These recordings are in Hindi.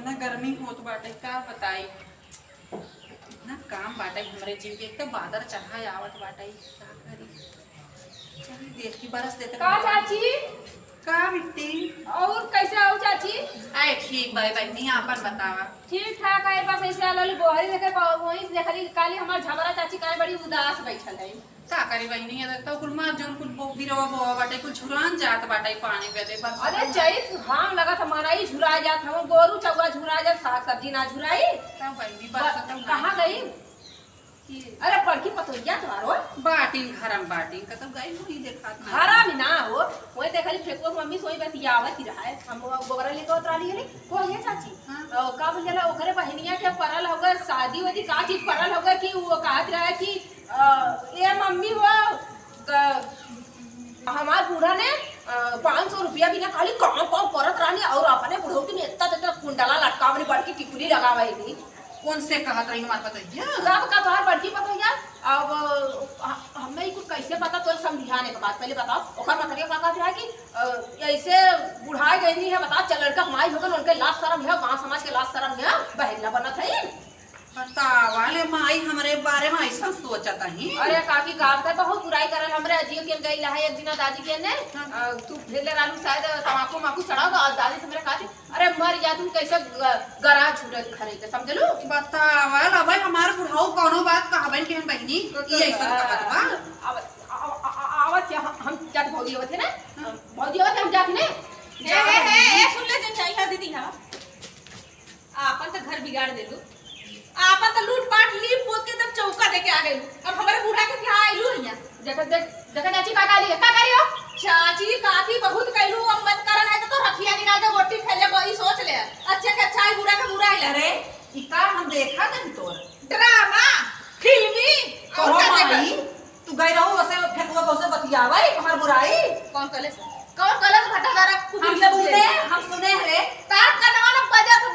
इतना गर्मी होत बाटे का बताई। इतना काम बाटे हमरे जीव के, एक तो बादर चढ़ा आवत बाटे। का करी, चली देखी बरस देते का चाची का बिट्टी। और कैसे आओ चाची? आए ठीक भाई बहनी आपन बतावा। ठीक ठाक है, बस ऐसे आलू बोहरी देखे वही देखली काली हमार झमरा चाची काहे बड़ी उदास बैठल है। का करी बहनी, ये तो कुल मार जोन कुल बिरवा बोवा बाटे कुल झुरान जात बाटे पानी पे दे बस। अरे चैत घाम लगत हमाराई झुरा जात हम गोरू चौवा झुरा जात साग सब्जी ना झुराई। का बहनी बस कहां गई? अरे बड़की पतोरिया तुम्हारो बाटिन घरम बाटिन का तो गई हुई देखा हरा भी ना हो वही देखली फेको मम्मी सोई बतियावत ही रहा है। हम गोबरा लेके उतराली गली को ये चाची का बोल जाला ओकरे बहनिया के परल होगा शादी वादी का चीज परल होगा कि वो कहत रहा है कि ये मम्मी वो हमार बूढ़ा ने 500 रुपया बिना खाली काम काम करत रहनी और अपने बुढ़ौती में इतना कुंडला लटकावनी बड़की टिकुली लगावाई थी। कौन से कहत रही हमार पतैया तब का तोहर बड़की पतैया अब हमें कुछ कैसे पता तोर समझाने के बाद पहले बताओ ओकर मतलब का कहत है कि ऐसे बुढ़ाई गई है बता चल लड़का माई होगन उनके लाज शर्म है गांव समाज के लाज शर्म है बहला बनत है। बतावाले माई हमरे बारे में ऐसा सोचत ही। अरे काकी गांव का बहुत बुराई करल हमरे अजियो के गई है एक दिन दादी के ने तू भेले रालू शायद तमाकू माकू चढ़ाओ और दादी से मेरे कहती अरे मर जा तुम कैसे गरा छूटे खरे के समझलू। बतावाल अब हमार बुढ़ाऊ कोनो बात कहबन के बहनी ये ऐसा कहत बा आवत हम जात भौजी आवत है ना भौजी आवत हम जात ने ए सुन ले जन चाहिए दीदी हां आपन तो घर बिगाड़ देलू आपन तो लूट पाट ली पोत के एकदम चौका देके आ गइलू। अब हमारे बूढ़ा के क्या आइलू हिया देखा चाची का काली का करियो चाची काकी बहुत कइलू अब मत करन है तो रखिया निकाल के गोटी फैले कोई सोच ले अच्छे के अच्छा है बुरा का बुरा है। अरे इका हम देखा नहीं तोर ड्रामा फिल्मी और माई तू गई रहो वैसे फेकुआ बहु से बतियावे हमार बुराई कौन कलश भटादारा हम सुने रे तार कनवा न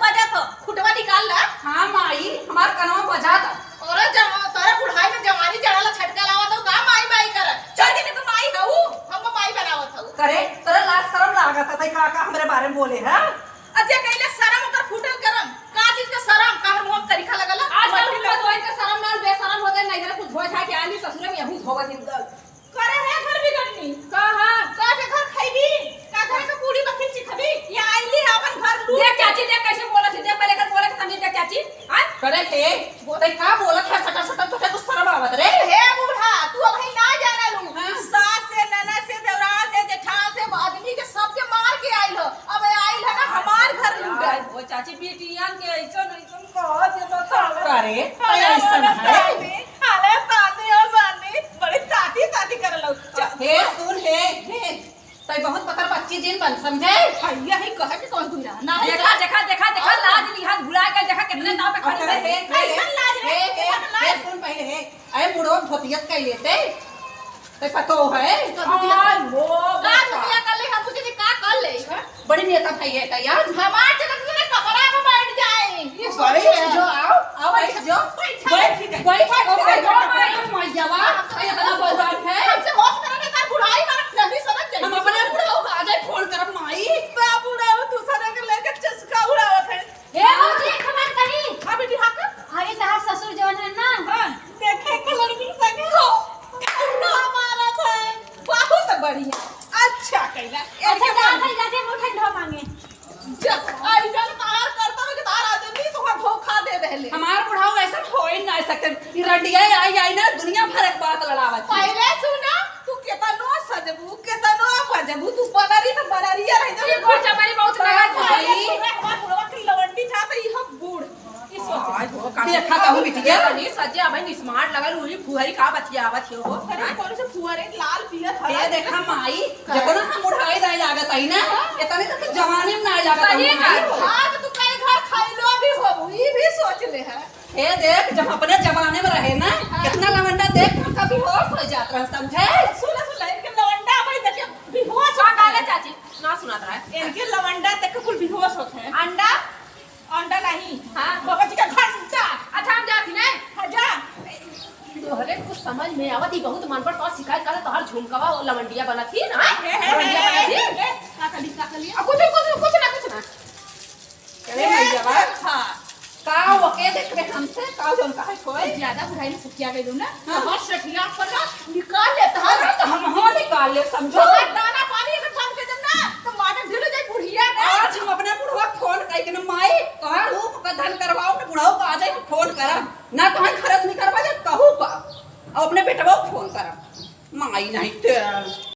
बजा तो खुटवा निकाल ला। हां माई हमार कनवा बजा था और तोरा बुढ़ाई में जवानी चढ़ाला छटका लावा तो का माई माई कर चल के तो माई हऊ हम माई बनावत हऊ करे तोरा लाज शर्म लागत है का हमरे बारे में बोले है। अजे कइले शर्म कर फूटल करम का चीज के शर्म का मुंह तरीका लगल आजकल तो धोई के शर्म नाल बेशरम हो गए नहीं जरा कुछ धोई था के आली ससुरे में यहू धोवत करे है घर बिगड़नी कहां का के घर खइबी का घर के पूरी बखरी सिखबी या आइली अपन घर लूट देख चाची देख कैसे बोला थी देख पहले कर बोले के तमीज देख चाची हां करे हे बोले का बोलत है सटा सटा तो कुछ शर्म आवत रे। हे बूढ़ा तू अब ही ना जाना लू सास से ननद से देवरान से जेठान से आदमी के सबके मार के आइल हो अब आइल है ना हमार घर लूट वो चाची बेटियान के ऐसा कह दे तो करे ऐसा है हाले ताती और मारनी बड़ी ताती कर लो हे सुन हे तई बहुत पतर बच्ची जिन बन समझे भैया ही कह के कौन दूरा ना देखा लाज लिहाज भुला के देखा कितने नाव पे खड़ी है कैसन लाज रे हे सुन पहले हे अरे बुढ़ो धोतियत कई लेते तई पतो है हां वो का दुनिया कर ले हम तुझे का कर ले बड़ी नेता भाई है त यार हमार जगत में कपड़ा में बैठ जाए ये सॉरी जो आओ बैठ जो बैठ मजावा ये बड़ा बौरान है हमसे होश करने का बुढ़ाई कर नहीं समझ जाए हम अपने बुढ़ाओ का आगे फोन करब माई बा बुढ़ाओ तू सरे के लेके चस्का उड़ावत है हे मुझे खबर कही हां बेटी हां अरे तहार ससुर जवन है ना देखे के लड़की संगे हो ना हमारा था बहुत बढ़िया अच्छा कहला अच्छा जाके मुठे ढो मांगे जब ऐसा तार करता है कि तार आदमी तो धोखा दे देले हमार बुढ़ाओ ऐसा हो ही ना सकते ई रंडिया आई ना दुनिया भर एक बात लड़ावत पहले सुना तू केतनो सजबू केतनो बजबू तू बनरी तो बनरिया रह ये गोर चमारी बहुत लगा भाई हमार बुढ़वा की लवंडी चाहत ई हम बूढ़ ई सोच आज वो का देखा कहू बिटिया नहीं सजे अबे स्मार्ट लगल उली फुहरी का बतियावत हो अरे कौन से फुआरे लाल पियत ये देखा माई जब ना हम उठाई दे लागत आई ना इतने तक जवानी में ना लागत सही आई हां तो तू कई घर खाइलो भी हो ई भी सोच ले है ये देख जब अपने जमाने में रहे ना कितना लवंडा देख कभी होश हो जात रह समझे सुन इनके लवंडा भाई देख बेहोश का काले चाची ना सुना रहा है इनके लवंडा देख के कुल बेहोश होते हैं अंडा अंडा नहीं हां बाबा जी का घंटा अच्छा हम जाती नहीं हजा तोहरे कुछ समझ में आवत ही बहुत मन पर तो शिकायत करे तोहर झुमकवा और लवंडिया बना थी ना का कली कुछ ना अरे भैया भाई ज्यादा बुढ़ाई में सुखिया गई ना हाँ। बहुत सठिया पर ना निकाल लेता है अरे तो हम हो निकाल ले समझो अगर दाना पानी अगर बंद कर देम ना तो माने ढिल जाए बुढ़िया ना आज हम अपने बुढ़वा फोन कई के न माई कहां रूप का धन करवाओ न बुढ़ाओ का आ जाए फोन करम ना कहां खरच नहीं करवा जा कहू का और अपने बेटवा फोन करम माई नहीं तेरा